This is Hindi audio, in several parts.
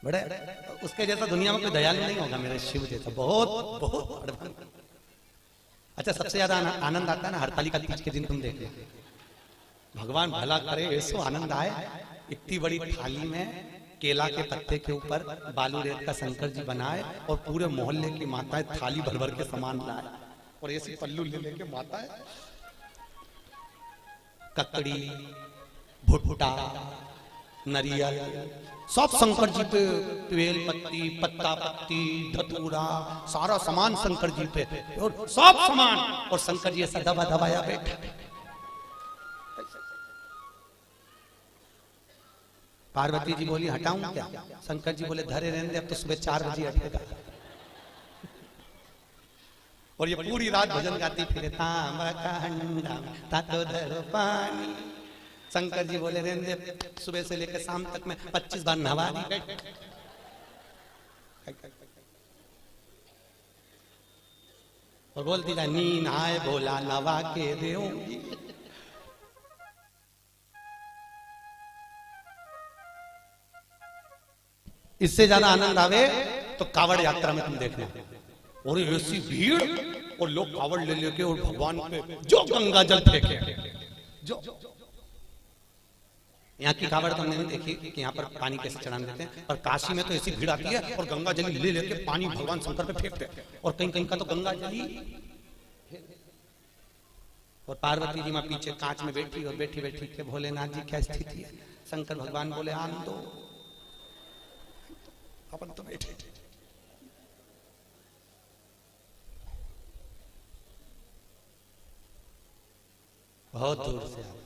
बड़े उसके जैसा दुनिया में कोई दयालु नहीं होगा मेरे शिव जैसा, बहुत बहुत। अच्छा, सबसे ज्यादा आनंद आता है ना हरतालिका तीज के दिन, तुम देख लो, भगवान भला करे ऐसो आनंद आए। इतनी बड़ी थाली में केला के पत्ते के ऊपर बालू रेत का शंकर जी बनाए और पूरे मोहल्ले की माताएं थाली भर भर के सामान लाए और ऐसी पल्लू ले लेके माताएं ककड़ी, भुट्टा, नरियल सब शंकर जी पे, बेल पत्ती, पत्ता पत्ती, धतूरा, सारा सामान शंकर जी पे और सब सामान, और शंकर जी ऐसा दबा दबाया बैठा। पार्वती जी बोली हटाऊं क्या? शंकर जी बोले धरे रहने दे, अब तो सुबह 4 बजे हटेगा। और ये पूरी रात भजन गाती फिरे, तांबा का हंडा तातो धरो पानी। शंकर जी बोले रहने दे, सुबह से लेकर शाम तक में 25 बार नहा दी। और बोलती जा नींद आए भोला नवा के देऊंगी। इससे ज्यादा आनंद आवे तो कावड़ यात्रा में तुम देखना, और ऐसी भीड़ और लोग कावड़ ले लेके और भगवान पे जो गंगा जल फेंके, जो यहाँ की कावड़ तो हमने नहीं देखी कि यहाँ पर पानी कैसे चढ़ाने देते हैं, और काशी में तो ऐसी भीड़ आती है और गंगा जल ले लेके पानी भगवान शंकर पे फेंकते हैं, और कहीं कहीं का तो गंगा जली। और पार्वती जी माँ पीछे कांच में बैठी और बैठी बैठी के भोलेनाथ जी क्या स्थिति है। शंकर भगवान बोले आन दो, अपन तो बैठे। बहुत दूर से आए,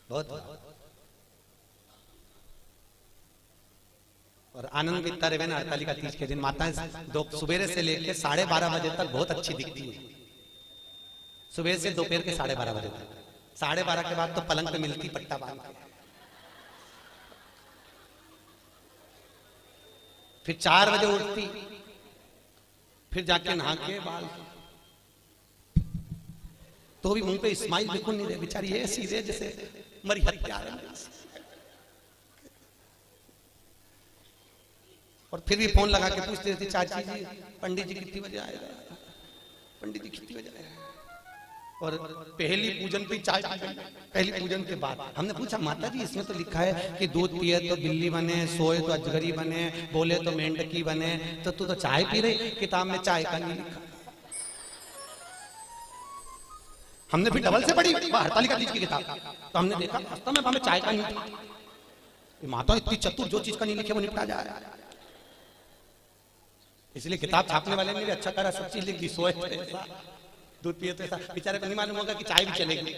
बहुत। और आनंद बीतता रहे ना हरतालिका तीज के दिन। माताएं सुबह से लेकर 12:30 बजे तक बहुत अच्छी दिखती है, सुबह से दोपहर के 12:30 बजे तक। 12:30 के बाद तो पलंग पे मिलती पट्टा बांध के, फिर 4 बजे उठती, फिर जाके नहा के बाल, तो भी मुंह पे स्माइल बिल्कुल नहीं रहे बेचारी, ऐसी रहे जैसे मरी हत्या। और फिर भी फोन लगा के पूछते थे चाची जी पंडित जी कितनी बजे आएगा, पंडित जी कितनी बजे आएगा। और पहली पूजन पे चाय पी गई, पहली पूजन के बाद हमने पूछा माता जी इसमें तो लिखा है कि दूध पिए तो बिल्ली बने, सोए तो अजगरी बने, बोले तो मेंढकी बने, तो तू तो चाय पी रही, किताब में चाय का नहीं लिखा। हमने फिर डबल से पढ़ी हरतालिका तीज की किताब, तो हमने देखा वास्तव में हमें चाय का नहीं था। माता इतनी चतुर, जो चीज का नहीं लिखे वो निपटा जा रहा है। इसलिए किताब छापने वाले ने भी अच्छा करा, सब चीज लिख दी, सोए तो ऐसा, दूध पिए तो ऐसा। बेचारे को नहीं मालूम होगा कि चाय भी चलेगी,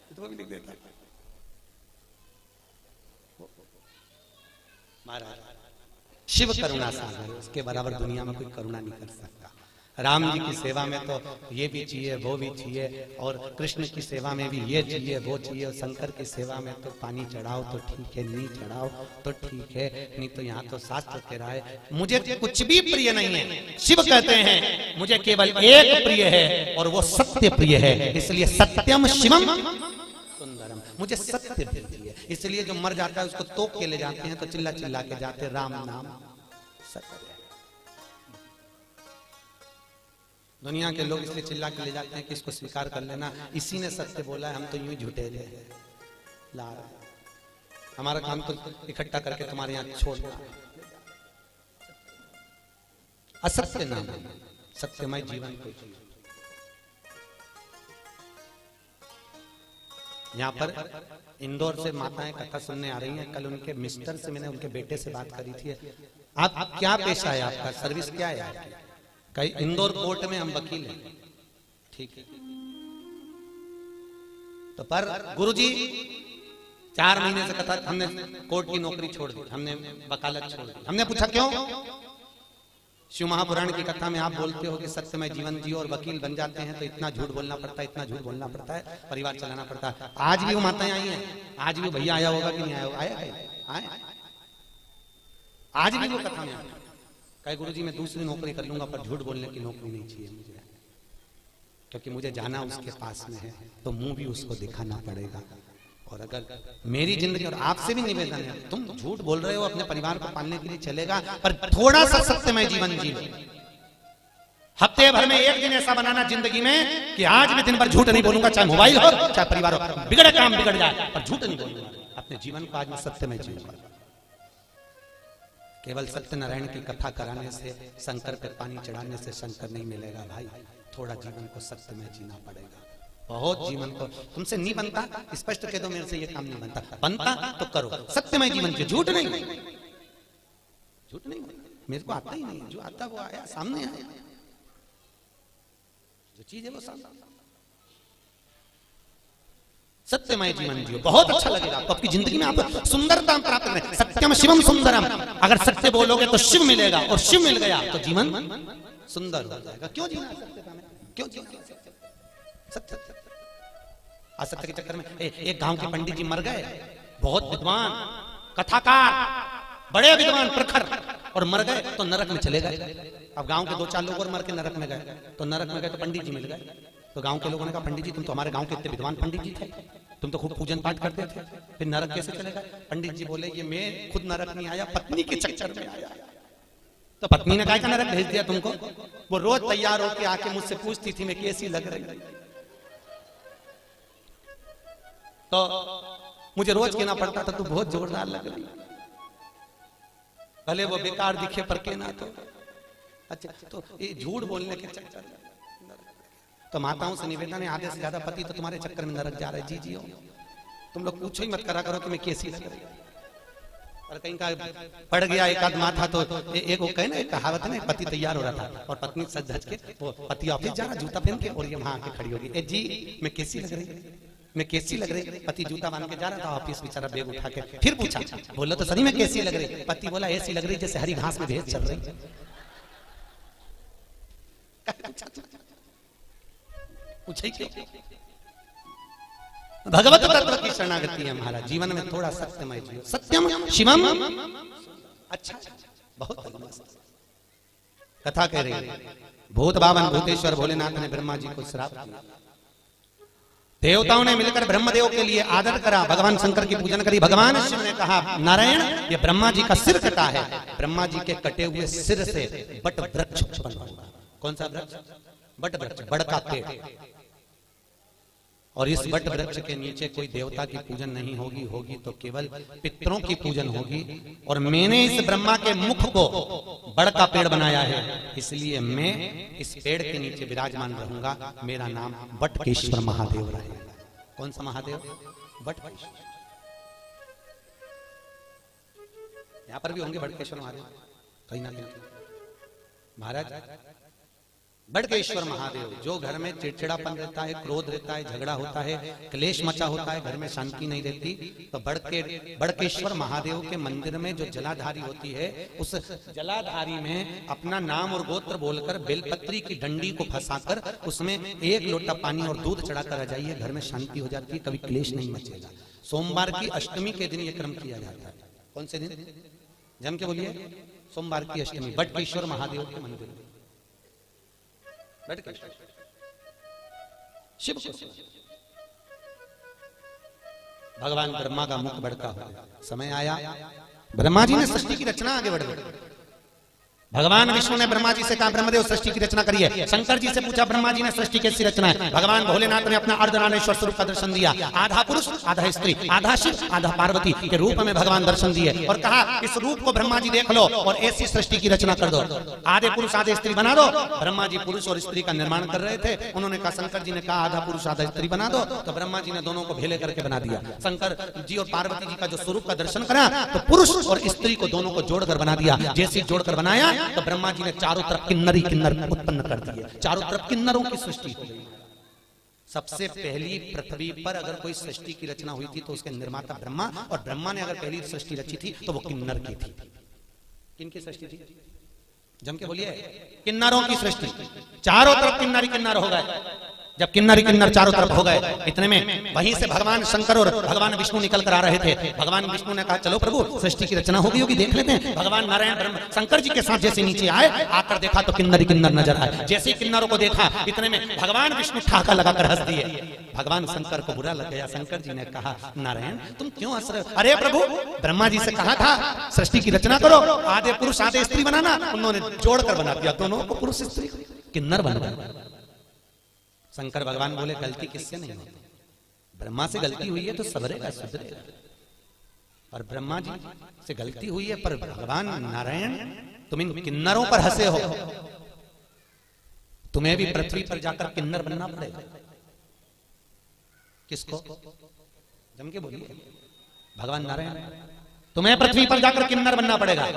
तो वो भी लिख देता। महाराज शिव करुणा सागर, उसके बराबर दुनिया में कोई करुणा नहीं कर सकता। राम जी की सेवा में तो ये भी चाहिए वो भी चाहिए, और कृष्ण की सेवा में भी ये चाहिए वो चाहिए, और शंकर की सेवा में तो पानी चढ़ाओ तो ठीक है, नहीं चढ़ाओ तो ठीक है, नहीं तो यहाँ तो शास्त्र कह रहा है मुझे कुछ भी प्रिय नहीं है। शिव कहते हैं मुझे केवल एक प्रिय है और वो सत्य प्रिय है, इसलिए सत्यम शिवम सुंदरम, मुझे सत्य प्रिय है। इसलिए जो मर जाता है उसको तोप के ले जाते हैं, तो चिल्ला चिल्ला के जाते राम नाम सत्य। दुनिया के लोग इसलिए चिल्ला के ले जाते हैं कि इसको स्वीकार कर लेना, इसी ने सत्य बोला है, हम तो यूं झूठे थे ला, हमारा काम तो इकट्ठा करके तुम्हारे यहाँ छोड़ना। असत्य नाम, सत्यमय जीवन को जियो। यहाँ पर इंदौर से माताएं कथा सुनने आ रही हैं। कल उनके मिस्टर से मैंने उनके बेटे से बात करी थी, आप क्या पेशा है, आपका सर्विस क्या है आपकी? कहीं इंदौर कोर्ट में हम वकील हैं, ठीक है। तो पर गुरुजी 4 महीने से कथा, हमने कोर्ट की नौकरी छोड़ दी, हमने वकालत छोड़ दी। हमने पूछा क्यों? शिव महापुराण की कथा में आप बोलते हो कि सत्यमय जीवन जियो और वकील बन जाते हैं, तो इतना झूठ बोलना पड़ता है, इतना झूठ बोलना पड़ता है, परिवार चलाना पड़ता है। आज भी वो माताएं आई हैं, आज भी वो भैया आया होगा कि नहीं आया होगा, आया आज भी वो कथा में आया। कहे गुरुजी मैं दूसरी नौकरी कर लूंगा पर झूठ बोलने की नौकरी नहीं चाहिए मुझे, क्योंकि मुझे जाना उसके पास में है, तो मुंह भी उसको दिखाना पड़ेगा। और अगर मेरी जिंदगी, और आपसे भी निवेदन है, तुम झूठ बोल रहे हो अपने परिवार को पालने के लिए चलेगा, पर थोड़ा सा सत्यमय जीवन जी लो। हफ्ते भर में एक दिन ऐसा बनाना जिंदगी में कि आज मैं दिन भर झूठ नहीं बोलूंगा, चाहे मोबाइल हो चाहे परिवार हो, बिगड़े काम बिगड़ जाए पर झूठ नहीं बोलूंगा। अपने जीवन को आज मैं सत्यमय जीऊंगा। केवल सत्यनारायण की कथा कराने से, शंकर पे पानी चढ़ाने से शंकर नहीं मिलेगा भाई। थोड़ा जीवन को सत्यमय जीना पड़ेगा। बहुत जीवन को तुमसे नहीं बनता, स्पष्ट कह दो मेरे से ये काम नहीं बनता, बनता तो करो सत्यमय जीवन के, झूठ नहीं, झूठ नहीं। मेरे को आता ही नहीं, जो आता वो आया सामने आया, जो चीज है वो सामने। सत्यमय जीवन जियो, बहुत अच्छा लगेगा आपको। आपकी जिंदगी में आप सुंदरता प्राप्त करें। सत्यम शिवम सुंदरम, अगर सत्य बोलोगे तो शिव मिलेगा, और शिव मिल गया तो जीवन सुंदर हो जाएगा। क्यों जीना सत्यता में, क्यों जीना सत्य? असत्य के चक्कर में एक गांव के पंडित जी मर गए, बहुत विद्वान कथाकार, बड़े विद्वान प्रखर, और मर गए तो नरक में चले गए। अब गांव के 2-4 लोग और मर के नरक में गए, तो नरक में गए तो पंडित जी मिल गए। तो गांव के लोगों ने कहा, पंडित जी तुम तो हमारे गांव के इतने विद्वान पंडित जी थे, तुम तो खूब पूजन पाठ करते थे, फिर नरक कैसे चले गए? पंडित जी बोले, ये मैं खुद नरक नहीं आया, पत्नी के चक्कर में आया। तो पत्नी ने कहा नरक भेज दिया तुमको? वो रोज तैयार होकर आके मुझसे पूछती थी मैं कैसी लग रही, तो मुझे रोज कहना पड़ता था तू बहुत जोरदार लग रही, भले वो बेकार दिखे पर कहना तो अच्छा। तो ये झूठ बोलने के चक्कर में तो माताओं से निवेदन है, आधे से ज्यादा पति तो तुम्हारे चक्कर में नरक जा रहे। जी जियो, तुम लोग पूछो ही मत करा करो कि मैं कैसी लग रही। और कहीं का पड़ गया एक आध माथा तो एक वो कहे ना, एक कहावत है ना, पति तैयार हो रहा था और पत्नी सज धज के, वो पति ऑफिस जा रहा जूता पहन के, और ये वहां आके खड़ी होगी, ए जी मैं कैसी लग रही, मैं कैसी लग रही? पति जूता बांध के जा रहा था ऑफिस, बेचारा बैग उठा के फिर पूछा, बोला तो सही में कैसी लग रही? पति बोला ऐसी लग रही जैसे हरी घास में भैंस चल रही। भगवत तत्व की शरणागति है महाराज। जीवन में थोड़ा सत्यमय जियो, सत्यम शिवम। अच्छा, बहुत कथा कह रही है। भूत बावन भूतेश्वर भोलेनाथ ने ब्रह्मा जी को श्राप दिया। देवताओं ने मिलकर ब्रह्मदेव के लिए आदर करा, भगवान शंकर की पूजन करी। भगवान शिव ने कहा, नारायण ये ब्रह्मा जी का सिर कटा है, ब्रह्मा जी के कटे हुए सिर से बट वृक्ष उत्पन्न होगा। कौन सा वृक्ष? बट वृक्ष, बड़ का पेड़। और इस बट वृक्ष के नीचे कोई देवता की पूजन नहीं होगी, होगी तो केवल पितरों की पूजन होगी। और मैंने इस ब्रह्मा के मुख को बड़ का पेड़ बनाया है, इसलिए मैं इस पेड़ के नीचे विराजमान रहूंगा। मेरा नाम बटकेश्वर महादेव रहेगा। कौन सा महादेव? बटकेश्वर। यहां पर भी होंगे बटकेश्वर महादेव कहीं ना कहीं। महाराज बड़केश्वर महादेव, जो घर में चिड़चिड़ापन रहता है, क्रोध रहता है, झगड़ा होता है, क्लेश मचा होता है, घर में शांति नहीं रहती, तो बड़केश्वर महादेव के मंदिर में जो जलाधारी होती है, उस जलाधारी में अपना नाम और गोत्र बोलकर बेलपत्री की डंडी को फंसाकर उसमें 1 लोटा पानी और दूध चढ़ाकर आ जाइए, घर में शांति हो जाती है, कभी क्लेश नहीं मचेगा। सोमवार की अष्टमी के दिन यह क्रम किया जाता है। कौन से दिन? जम के बोलिए, सोमवार की अष्टमी, बड़केश्वर महादेव के मंदिर में। शिव को भगवान ब्रह्मा का मुख बड़का हो गया। समय आया, ब्रह्मा जी ने सृष्टि की रचना आगे बढ़ गई। भगवान विष्णु ने ब्रह्मा जी से कहा, ब्रह्मदेव सृष्टि की रचना करिए। शंकर जी से पूछा, ब्रह्मा जी ने सृष्टि कैसी रचना है? भगवान भोलेनाथ ने अपना अर्धनारेश्वर स्वरूप का दर्शन दिया। आधा पुरुष आधा स्त्री, आधा शिव आधा पार्वती के रूप में भगवान दर्शन दिए और कहा, इस रूप को ब्रह्मा जी देख लो और ऐसी सृष्टि की रचना कर दो। आधे पुरुष आधे स्त्री बना दो। ब्रह्मा जी पुरुष और स्त्री का निर्माण कर रहे थे। उन्होंने कहा, शंकर जी ने कहा आधा पुरुष आधा स्त्री बना दो, तो ब्रह्मा जी ने दोनों को भेले करके बना दिया। शंकर जी और पार्वती जी का जो स्वरूप का दर्शन करा, तो पुरुष और स्त्री को दोनों को जोड़कर बना दिया। जैसे जोड़कर बनाया तो ब्रह्मा जी ने चारों तरफ किन्नरी किन्नर उत्पन्न कर दिए। चारों तरफ किन्नरों की सृष्टि हो गई। सबसे पहली पृथ्वी पर अगर कोई सृष्टि की रचना हुई थी तो उसके निर्माता ब्रह्मा, और ब्रह्मा ने अगर पहली सृष्टि रची थी तो वो किन्नर की थी। किनकी सृष्टि थी? जम के बोलिए, किन्नरों की सृष्टि। चारों तरफ किन्नर ही किन्नर हो गए। जब किन्नर किन्नर चारों तरफ हो गए, इतने में वहीं से भगवान शंकर और भगवान विष्णु निकल कर आ रहे थे। भगवान विष्णु ने कहा चलो प्रभु सृष्टि की रचना हो गई होगी, देख लेते हैं। भगवान नारायण ब्रह्म शंकर जी के साथ जैसे नीचे आए, आकर देखा तो किन्नर किन्नर नजर आए। जैसे किन्नरों को देखा, इतने में भगवान विष्णु ठाका लगाकर हंस दिए। भगवान शंकर को बुरा लग गया। शंकर जी ने कहा नारायण तुम क्यों हंस रहे हो? अरे प्रभु ब्रह्मा जी से कहा था सृष्टि की रचना करो, आधे पुरुष आधे स्त्री बनाना, उन्होंने जोड़कर बना दिया, दोनों को पुरुष स्त्री किन्नर बन गए। शंकर भगवान बोले गलती किससे नहीं होती, ब्रह्मा से गलती हुई है तो सबरेगा सुधरेगा, और ब्रह्मा जी से गलती हुई है, पर भगवान नारायण तुम इन किन्नरों पर हंसे हो, तुम्हें भी पृथ्वी पर जाकर किन्नर बनना पड़ेगा। किसको? जम के बोलिए। भगवान नारायण तुम्हें पृथ्वी पर जाकर किन्नर बनना पड़ेगा।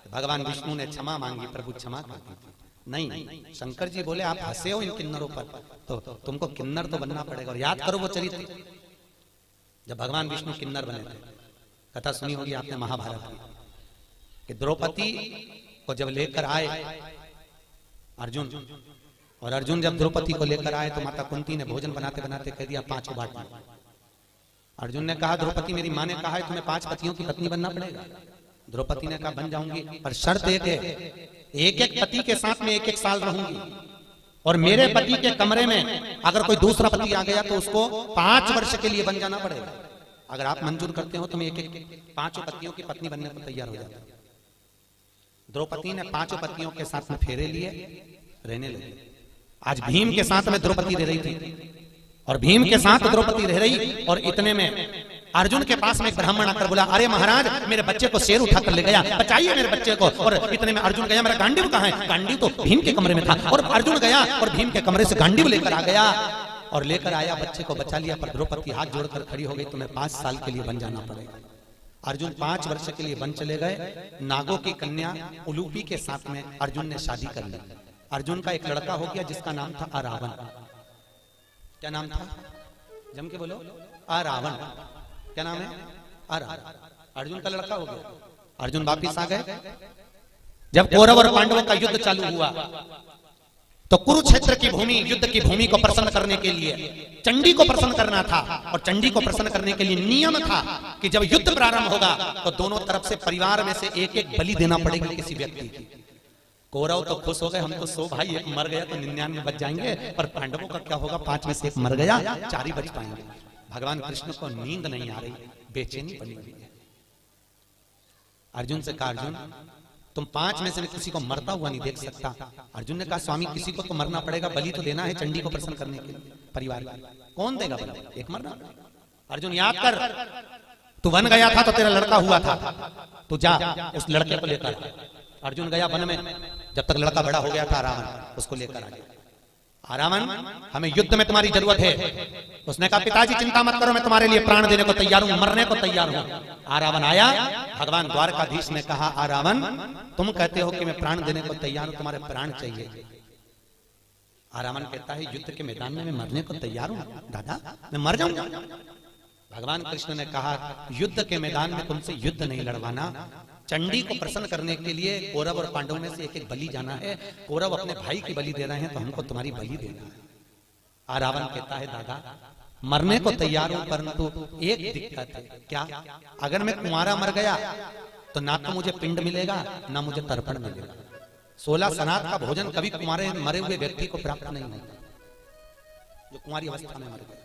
भगवान विष्णु ने क्षमा मांगी, प्रभु क्षमा कर दी। नहीं, शंकर जी बोले आप हंसे हो इन किन्नरों पर, तो तुमको किन्नर तो बनना पड़ेगा। और याद करो वो चरित्र, जब भगवान विष्णु किन्नर बने थे, कथा सुनी होगी आपने महाभारत की, कि द्रौपदी को जब लेकर आए अर्जुन, और अर्जुन जब द्रौपदी को लेकर आए तो माता कुंती ने भोजन बनाते बनाते कह दिया 5 बांट। अर्जुन ने कहा द्रौपदी मेरी माँ ने कहा है तुम्हें 5 पतियों की पत्नी बनना पड़ेगा। द्रौपदी ने कहा बन जाऊंगी, पर शर्त एक है, एक एक पति के साथ में 1-1 साल रहूंगी, और मेरे पति के कमरे में अगर कोई दूसरा पति आ गया तो उसको 5 वर्ष के लिए बन जाना पड़ेगा। अगर आप मंजूर करते हो तो मैं 5 पतियों की पत्नी बनने को तैयार हो जाता। द्रौपदी ने 5 पतियों के साथ में फेरे लिए, रहने लगे। आज भीम के साथ में द्रौपदी रह रही थी, और भीम के साथ द्रौपदी रह रही, और इतने में अर्जुन के पास में एक ब्राह्मण आकर बोला अरे महाराज मेरे बच्चे को शेर उठा कर ले गया, बचाइए मेरे बच्चे को। और इतने में अर्जुन गया, मेरा गांडीव कहाँ है? गांडीव तो भीम के कमरे में था। और अर्जुन गया और भीम के कमरे से गांडीव लेकर आ गया, और लेकर आया, बच्चे को बचा लिया। पर द्रौपदी हाथ जोड़कर खड़ी हो गई, तुम्हें 5 साल के लिए बन जाना पड़ेगा। अर्जुन 5 वर्ष के लिए बन चले गए। नागों की कन्या उलूपी के साथ में अर्जुन ने शादी कर ली। अर्जुन का एक लड़का हो गया जिसका नाम था अरावण। क्या नाम था? जम के बोलो। अरावण। क्या नाम है? अर्जुन का लड़का हो गया। अर्जुन वापिस आ गए। जब कौरव और पांडवों का युद्ध चालू हुआ तो कुरुक्षेत्र की भूमि, युद्ध की भूमि को प्रसन्न करने के लिए चंडी को प्रसन्न करना था, और चंडी को प्रसन्न करने के लिए नियम था कि जब युद्ध प्रारंभ होगा तो दोनों तरफ से परिवार में से 1-1 बलि देना पड़ेगा किसी व्यक्ति की। कौरव तो खुश हो गए, हम तो 100 भाई, एक मर गया तो 99 बच जाएंगे, पर पांडवों का क्या होगा? 5 में से 1 मर गया, 4 ही बच पाएंगे। भगवान कृष्ण को नींद नहीं आ रही, बेचैनी बनी हुई है। अर्जुन से कहा अर्जुन तुम 5 में से किसी को मरता हुआ नहीं देख सकता। अर्जुन ने कहा स्वामी किसी को तो मरना पड़ेगा, बलि तो देना है चंडी को प्रसन्न करने के लिए परिवार का। कौन देगा बलि? एक मरना। अर्जुन याद कर, तू वन गया था तो तेरा लड़का हुआ था, तू जा उस लड़के को लेकर। अर्जुन गया वन में, जब तक लड़का बड़ा हो गया था रावण, उसको लेकर आ गया। रावण हमें युद्ध में तुम्हारी जरूरत है। उसने कहा पिताजी चिंता मत करो, मैं तुम्हारे लिए प्राण देने को तैयार हूं, मरने को तैयार हूं। रावण आया, भगवान द्वारकाधीश ने कहा रावण तुम कहते हो कि मैं प्राण देने को तैयार हूं, तुम्हारे प्राण चाहिए। रावण कहता है युद्ध के मैदान में मैं मरने को तैयार हूं दादा, मैं मर जाऊंगा। भगवान कृष्ण ने कहा युद्ध के मैदान में तुमसे युद्ध नहीं लड़वाना, चंडी को प्रसन्न करने के लिए कौरव और पांडवों में से 1-1 बलि जाना है। कौरव अपने भाई की बलि दे रहे हैं तो हमको तुम्हारी बलि देना है। रावण कहता है दादा मरने को तैयार हूं, परंतु एक दिक्कत है। क्या? अगर मैं कुंवारा मर गया तो ना तो मुझे पिंड मिलेगा ना मुझे तर्पण मिलेगा। 16 सनात का भोजन कभी कुंवारे मरे हुए व्यक्ति को प्राप्त नहीं होता, जो कुंवारी अवस्था में मर गया।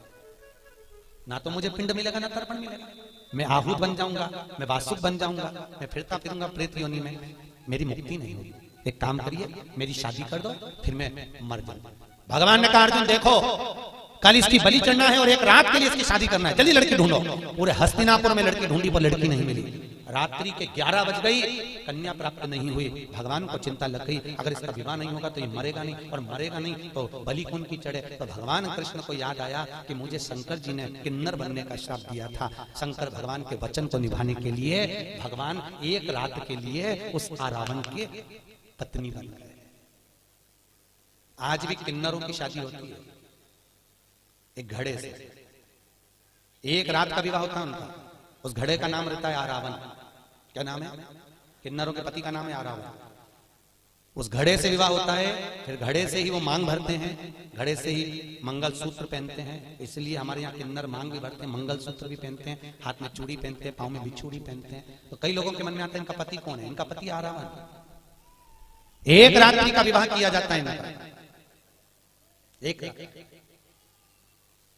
ना तो मुझे पिंड मिलेगा ना तर्पण मिलेगा। मैं आहूत बन जाऊंगा, मैं वासुक बन जाऊंगा, मैं फिरता फिरूंगा प्रेत योनि में, मेरी मुक्ति नहीं होगी। एक काम करिए मेरी शादी कर दो, फिर मैं मर जाऊंगा। भगवान ने कहा अर्जुन देखो कल इसकी बलि चढ़ना है और एक रात के लिए इसकी शादी करना है, जल्दी लड़की ढूंढो। पूरे हस्तिनापुर में लड़की ढूंढी पर लड़की नहीं मिली। रात्रि के 11 बज गई, कन्या प्राप्त नहीं हुई। भगवान को चिंता लग गई अगर इसका विवाह नहीं होगा तो ये मरेगा नहीं, और मरेगा नहीं तो बलि कौन की चढ़े। तो भगवान कृष्ण को याद आया कि मुझे शंकर जी ने किन्नर बनने का श्राप दिया था। शंकर भगवान के वचन को निभाने के लिए भगवान एक रात के लिए उस रावण के पत्नी बन गए। आज भी किन्नरों की शादी होती है एक घड़े से, एक रात का विवाह होता है उनका। उस घड़े का नाम रहता है आरावन। क्या नाम है? किन्नरों के पति का नाम है आरावन। उस घड़े से विवाह होता है, फिर घड़े से ही वो मांग भरते हैं, घड़े से ही मंगल सूत्र पहनते हैं। इसलिए हमारे यहाँ किन्नर मांग भी भरते हैं, मंगल सूत्र भी पहनते हैं, हाथ में चूड़ी पहनते हैं, पाँव में भी चूड़ी पहनते हैं। तो कई लोगों के मन में आता है इनका पति कौन है? इनका पति आरावन। एक रात्रि का विवाह किया जाता है इनका, एक रात्रि।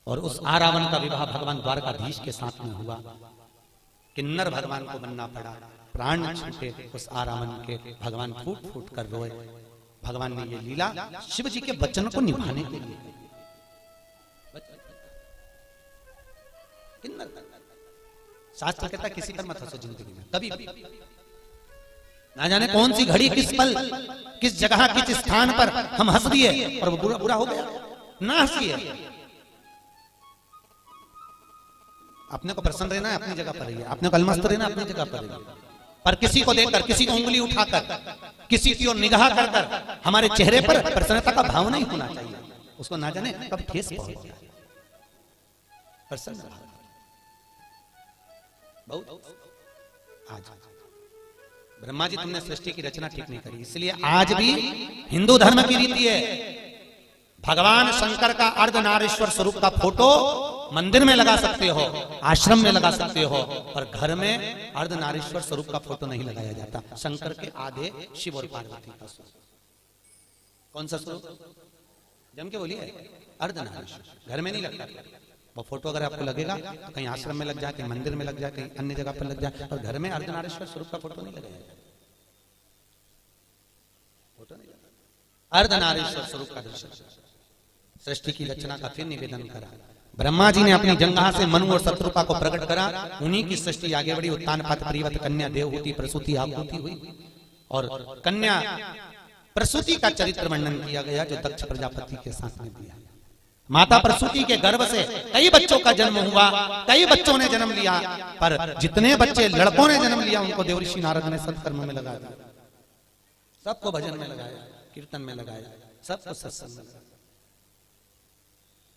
और उस आरावन का विवाह भगवान द्वारकाधीश के साथ में हुआ। किन्नर भगवान को बनना पड़ा, प्राण छूटे उस आरावन के, भगवान फूट फूट कर रोए। भगवान ने ये लीला शिव जी के वचन को निभाने के लिए। शास्त्र कहता है किसी पर मत हंसो जिंदगी में कभी भी। ना जाने कौन सी घड़ी, किस पल, किस जगह, किस स्थान पर हम हंस दिए और वो बुरा बुरा हो गया। ना हंसिए, अपने को प्रसन्न रहना है, अपनी जगह पर रहिए। अपने को अलमस्त रहना, अपनी जगह पर रहिए। पर किसी को देखकर, किसी को उंगली उठाकर, किसी की ओर निगाह कर हमारे चेहरे पर प्रसन्नता का भाव नहीं होना चाहिए। उसको ना जाने कब ठेस पहुंच जाए। प्रसन्न बहुत। आज ब्रह्मा जी तुमने सृष्टि की रचना ठीक नहीं करी, इसलिए आज भी हिंदू धर्म की रीति है भगवान शंकर का अर्धनारीश्वर स्वरूप का फोटो मंदिर में लगा सकते हो, आश्रम में लगा सकते हो, पर घर में अर्धनारीश्वर स्वरूप का फोटो नहीं लगाया जाता। शंकर के आधे शिव और पार्वती का स्वरूप। कौन सा स्वरूप? जम के बोलिए, अर्धनारीश्वर। घर में नहीं लगता वो फोटो। अगर आपको लगेगा तो कहीं आश्रम में लग जाए, कहीं मंदिर में लग जाए, कहीं अन्य जगह पर लग जाए, और घर में अर्धनारीश्वर स्वरूप का फोटो नहीं लगाया जाए। फोटो नहीं लगा। अर्धनारीश्वर स्वरूप का दर्शन। सृष्टि की रचना का फिर निवेदन करा। ब्रह्मा जी ने अपनी जंघा से मनु और शत्रुपा को प्रकट करा, उन्हीं की सृष्टि आगे बढ़ी। उत्तान पात परिवत कन्या देवहूति प्रसूति आहुति हुई, और कन्या प्रसूति का चरित्र वर्णन किया गया जो दक्ष प्रजापति के साथ में दिया। माता प्रसूति के गर्भ से कई बच्चों का जन्म हुआ, कई बच्चों ने जन्म लिया, पर जितने बच्चे लड़कों ने जन्म लिया उनको देवऋषि नारद ने सत्कर्म में लगा दिया। सबको भजन में लगाया, कीर्तन में लगाया, सबको सत्संग में लगाया।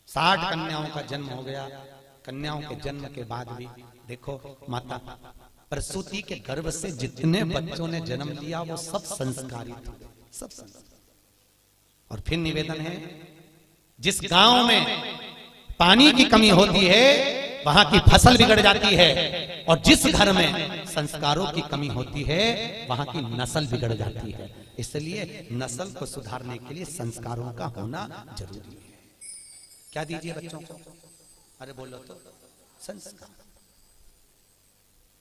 60 कन्याओं का जन्म हो गया। कन्याओं के जन्म के बाद भी देखो, माता प्रसूति के गर्भ से जितने बच्चों ने जन्म लिया वो सब संस्कारित हुए, सब संस्कार। और फिर निवेदन है, जिस गांव में पानी की कमी होती है वहां की फसल बिगड़ जाती है, और जिस घर में संस्कारों की कमी होती है वहां की नस्ल बिगड़ जाती है। इसलिए नस्ल को सुधारने के लिए संस्कारों का होना जरूरी है। क्या दीजिए बच्चों को? अरे बोलो तो, संस्कार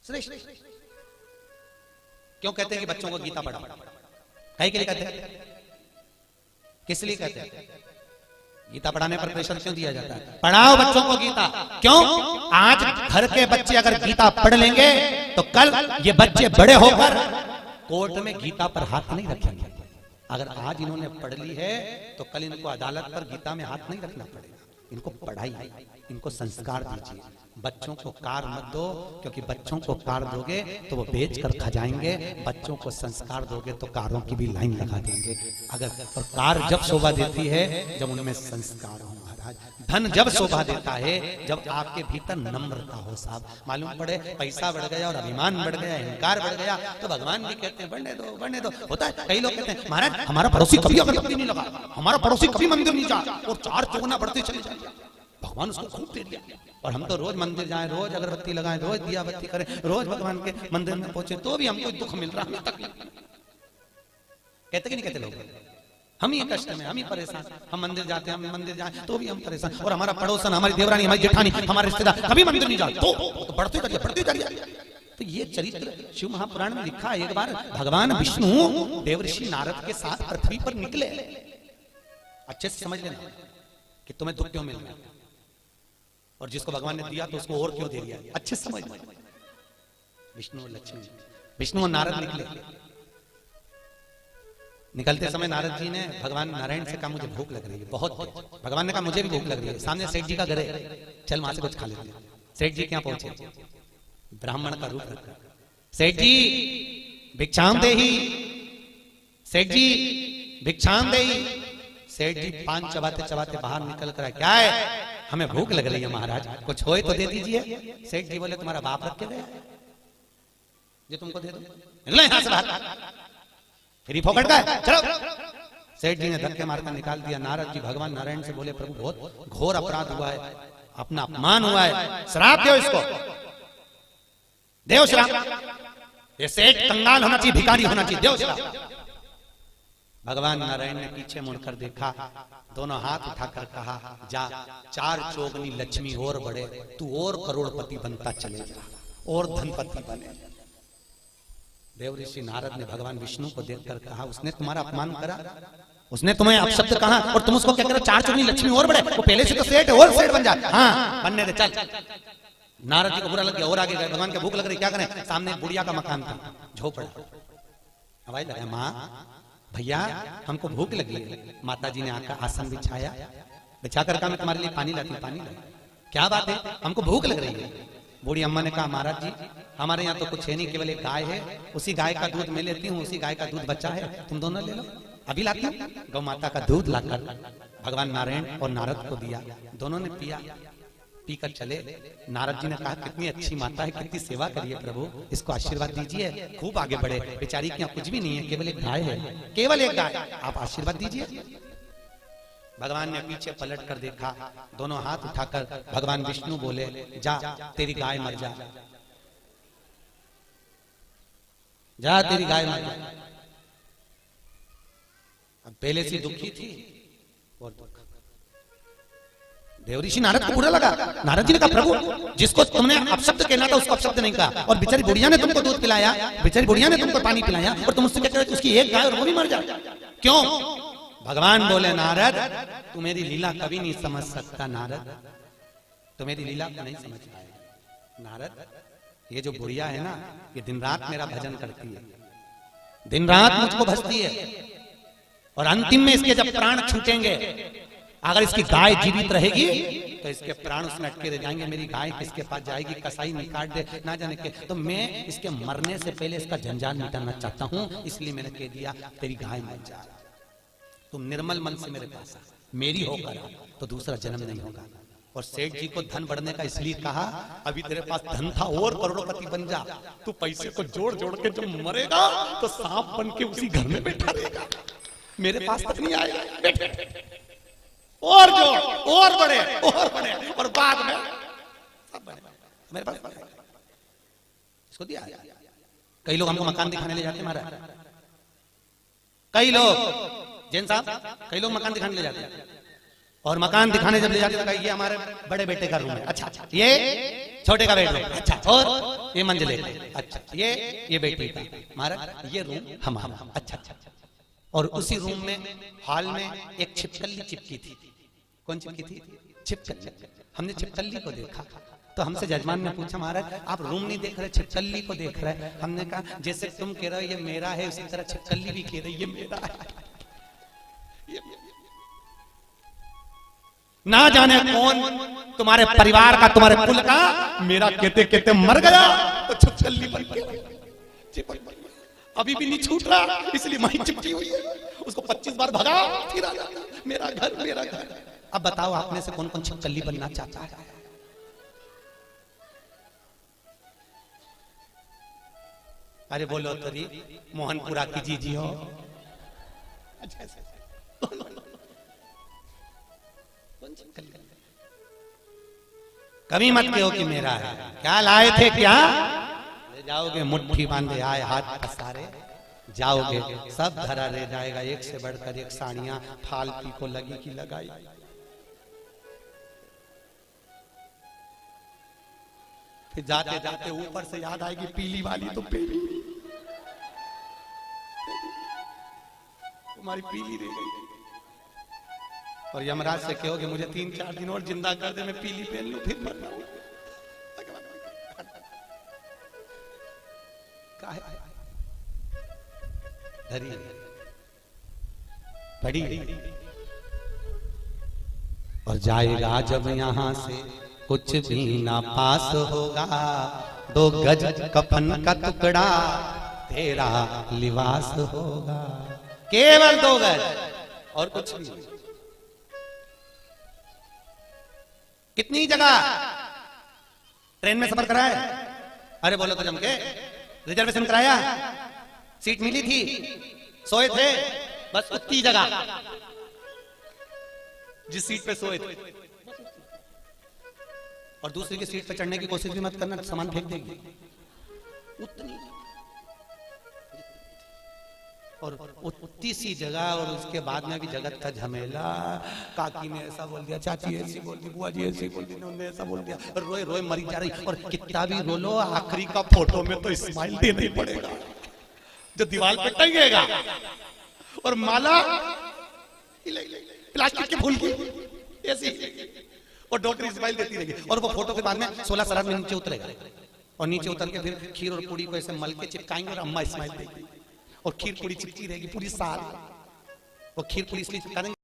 श्रेष्ठ। क्यों कहते हैं कि बच्चों को गीता पढ़ाओ? कहीं के लिए कहते हैं? किस लिए कहते हैं? गीता पढ़ाने पर प्रेशर क्यों दिया जाता है? पढ़ाओ बच्चों को गीता। क्यों? आज घर के बच्चे अगर गीता पढ़ लेंगे तो कल ये बच्चे बड़े होकर कोर्ट में गीता पर हाथ नहीं रखेंगे। अगर आज इन्होंने पढ़ ली है तो कल इनको अदालत पर गीता में हाथ नहीं रखना पड़ेगा। इनको पढ़ाई, इनको संस्कार दीजिए। बच्चों को कार मत दो, क्योंकि बच्चों को कार दोगे तो वो बेच कर खा जाएंगे। बच्चों को संस्कार दोगे तो कारों की भी लाइन लगा देंगे। अगर और कार जब शोभा देती है जब उनमें संस्कार हो महाराज। धन जब शोभा देता है जब आपके भीतर नम्रता हो साहब। मालूम पड़े पैसा बढ़ गया और अभिमान बढ़ गया, अहंकार बढ़ गया, तो भगवान भी कहते हैं बढ़ने दो, बढ़ने दो। होता है, कई लोग कहते हैं महाराज हमारा पड़ोसी कभी अगरबत्ती नहीं लगा, हमारा पड़ोसी कभी मंदिर नहीं जाए, और 4 चौगुना बढ़ते चले जाए। भगवान उसको खूब दे दिया, और हम तो रोज मंदिर जाएं, रोज अगरबत्ती लगाएं, रोज दिया बत्ती करें, रोज भगवान के मंदिर में पहुंचे, तो भी हमको दुख मिल रहा है, हमें तकलीफ। कहते कि नहीं कहते लोग? हम ही कष्ट में, हम ही परेशान। हम मंदिर जाते हैं, हम मंदिर जाएं तो भी हम परेशान, और हमारा पड़ोसन, हमारी देवरानी, हमारी जेठानी, हमारे रिश्तेदार कभी मंदिर नहीं जाते, तो बढ़ते चलिए, बढ़ते चलिए। तो ये चरित्र शिव महापुराण में लिखा है। एक बार भगवान विष्णु देवऋषि नारद के साथ पृथ्वी पर निकले। अच्छे से समझ लेना कि तुम्हें दुख क्यों मिल रहा है, और जिसको भगवान ने दिया तो उसको और क्यों दे दिया। अच्छे से समझ। विष्णु और लक्ष्मी, विष्णु और नारद निकले। निकलते समय नारद जी ने भगवान नारायण से कहा मुझे भूख लग रही है बहुत। भगवान ने कहा मुझे भी भूख लग रही है। सामने सेठ जी का घर है, चल वहां से कुछ खा लेते हैं। सेठ जी क्या पहुंचे? ब्राह्मण का रूप रखा। सेठ जी भिक्षाम देही, सेठ जी भिक्षाम देही। सेठ जी पान चबाते चबाते बाहर निकल कर, क्या है? हमें भूख लग रही है महाराज, कुछ होए तो दे दीजिए। सेठ जी बोले तुम्हारा बाप रख के गया जो तुमको दे दो, निकलो यहां से बाहर। फिर फोकट का है, चलो। सेठ जी ने धक्के मारकर निकाल दिया। नारद जी भगवान नारायण से बोले, प्रभु बहुत घोर अपराध हुआ है, अपना अपमान हुआ है, श्राप दो इसको, देव श्राप। ये सेठ कंगाल होना चाहिए, भिखारी होना चाहिए, देव श्राप। भगवान नारायण ने पीछे मुड़कर देखा, दोनों हाथ उठाकर कहा, जा 4 चौगनी लक्ष्मी और बढ़े, तू और करोड़पति बनता चले जा, और धनपति बने। देव ऋषि नारद ने भगवान विष्णु को देखकर कहा, उसने तुम्हारा अपमान करा, उसने तुम्हें अपशब्द कहा और तुम उसको क्या करो, 4 चौगनी लक्ष्मी और बढ़े, वो पहले से तो सेठ है, और सेठ बन जा। हाँ बनने दे, चल। नारद जी को बुरा लग गया, और आगे गए। भगवान के भूख लग रही, क्या करें, सामने बुढ़िया का मकान था, झोपड़ा। हवाई लगा, माँ भैया हमको भूख लगी है। माता जी ने आकर आसन बिछाया, बिछाकर कहा, मैं तुम्हारे लिए पानी लाती हूँ, पानी ला। क्या बात है, हमको भूख लग रही है। बूढ़ी अम्मा ने कहा, महाराज जी हमारे यहाँ तो कुछ है नहीं, केवल एक गाय है, उसी गाय का दूध मैं लेती हूँ, उसी गाय का दूध बचा है, तुम दोनों ले लो। अभी लाती हूँ। गौ माता का दूध लाकर भगवान नारायण और नारद को दिया, दोनों ने पिया। पीकर चले। नारद जी ने कहा, कितनी अच्छी माता है, कितनी सेवा करिए प्रभु, इसको आशीर्वाद दीजिए, खूब आगे बढ़े। बेचारी के यहाँ कुछ भी नहीं है, केवल एक गाय है, केवल एक गाय, आप आशीर्वाद दीजिए। भगवान ने पीछे पलट कर देखा, दोनों हाथ उठाकर भगवान विष्णु बोले, जा तेरी गाय मर जा, जा तेरी गाय मर जा। अब पहले से दुखी थी और दुख। देवऋषि नारद को बुरा लगा। नारद जी ने कहा, प्रभु जिसको तुमने अपशब्द कहना था उसको अपशब्द नहीं कहा, और बेचारी बुढ़िया ने तुमको दूध पिलाया, बेचारी बुढ़िया ने तुमको पानी पिलाया, और तुम उससे क्या कहते हो, उसकी एक गाय और वो भी मर जाए, क्यों? भगवान बोले, नारद तू मेरी लीला कभी नहीं समझ सकता, नारद तो मेरी लीला को नहीं समझ पाएगा। नारद ये जो बुढ़िया है ना, ये दिन रात मेरा भजन करती है, दिन रात मुझको भजती है, और अंतिम में इसके जब प्राण छूटेंगे, अगर इसकी गाय जीवित रहेगी तो इसके प्राण उसमें अटके रह जाएंगे, मेरी गाय किसके पास जाएगी, कसाई नहीं काट दे ना जाने के। तो मैं इसके मरने से पहले इसका जंजाल मिटाना चाहता हूं, इसलिए मैंने कह दिया तेरी गाय मर जा, तुम निर्मल मन से मेरे पास मेरी होकर तो दूसरा जन्म नहीं होगा। और सेठ जी को धन बढ़ने का इसलिए कहा, अभी तेरे पास धन था और करोड़पति बन जा, तू पैसे को जोड़ जोड़ के जब मरेगा तो सांप बन के उसी घर में बैठा रहेगा, मेरे पास तक नहीं आएगा। और जोड़, और बड़े, और बाद में सब बड़े, मेरे पास बड़े। इसको दिया। कई लोग हमको मकान दिखाने ले जाते महाराज, कई लोग जैन साहब, कई लोग मकान दिखाने ले जाते हैं, और मकान दिखाने जब ले जाते हैं तो ये हमारे बड़े बेटे का रूम है, अच्छा ये छोटे का बेडरूम, अच्छा और ये मंजिले, अच्छा ये बेटी का, महाराज ये रूम हमारा, अच्छा। और उसी रूम में हॉल में एक छिपकली चिपकी थी। कौन चिपकी थी? छिपकली। हमने छिपकली को देखा तो हमसे जजमान ने पूछा, महाराज आप रूम नहीं देख रहे, छिपकली को देख रहे। हमने कहा जैसे तुम कह रहे हो ये मेरा है, उसी तरह छिपकली भी कह रही है ये मेरा है। ना जाने कौन तुम्हारे परिवार का, तुम्हारे कुल का, मेरा कहते कहते मर गया तो छिपकली बन गया, अभी भी नहीं छूट रहा, इसलिए वहीं चिपकी हुई है। उसको 25 बार भगा फिर आ जाता, मेरा घर मेरा घर। अब बताओ आप में से कौन कौन छिपकली बनना चाहता है? अरे बोलो तो री, मोहनपुरा की जीजी हो, कभी मत कहो कि मेरा है। क्या लाए थे, क्या ले जाओगे? मुट्ठी बांधे आए हाथ पसारे जाओगे, सब धरा रह जाएगा, एक से बढ़कर एक साड़ियां फालतू को लगी की लगाई। फिर जाते जाते ऊपर से याद आएगी पीली वाली, तो पीली तुम्हारी पीली रह गई, और यमराज से कहोगे मुझे 3-4 दिन और जिंदा कर दे, मैं पीली पहन लूं फिर मरना। धरी पड़ी और जाएगा जब यहां से कुछ भी ना पास होगा, 2 गज कफन का टुकड़ा तेरा लिबास होगा, केवल 2 गज और कुछ नहीं। कितनी जगह ट्रेन में सफर कराया? अरे बोलो तो जम के, रिजर्वेशन कराया, सीट मिली थी, सोए थे बस उतनी जगह जिस सीट पे सोए थे, और दूसरी की सीट पे चढ़ने की कोशिश भी मत करना, सामान फेंक देगी। उतनी और उतनी सी जगह, और उसके बाद में भी जगत का झमेला। काकी ने ऐसा बोल दिया, चाची ऐसी बोल दी, बुआ जी ऐसी बोल दी, उन्होंने ऐसा बोल दिया, रोए रोए मरी जा रही। और कितना भी रो लो, आखिरी का फोटो में तो स्माइल देना ही पड़ेगा जो दीवार पे टंगेगा। और माला प्लास्टिक के फूल की ऐसी, और डॉक्टर स्माइल देती रहेगी। और वो फोटो के बाद में 16 श्राद्ध में नीचे उतरेगा, और नीचे उतर के फिर खीर और पूरी को ऐसे मल के चिपकाएंगे, और अम्मा स्माइल देगी, और खीर पूरी चिपकी रहेगी पूरी साल। वो खीर पूरी इसलिए चिपका देंगे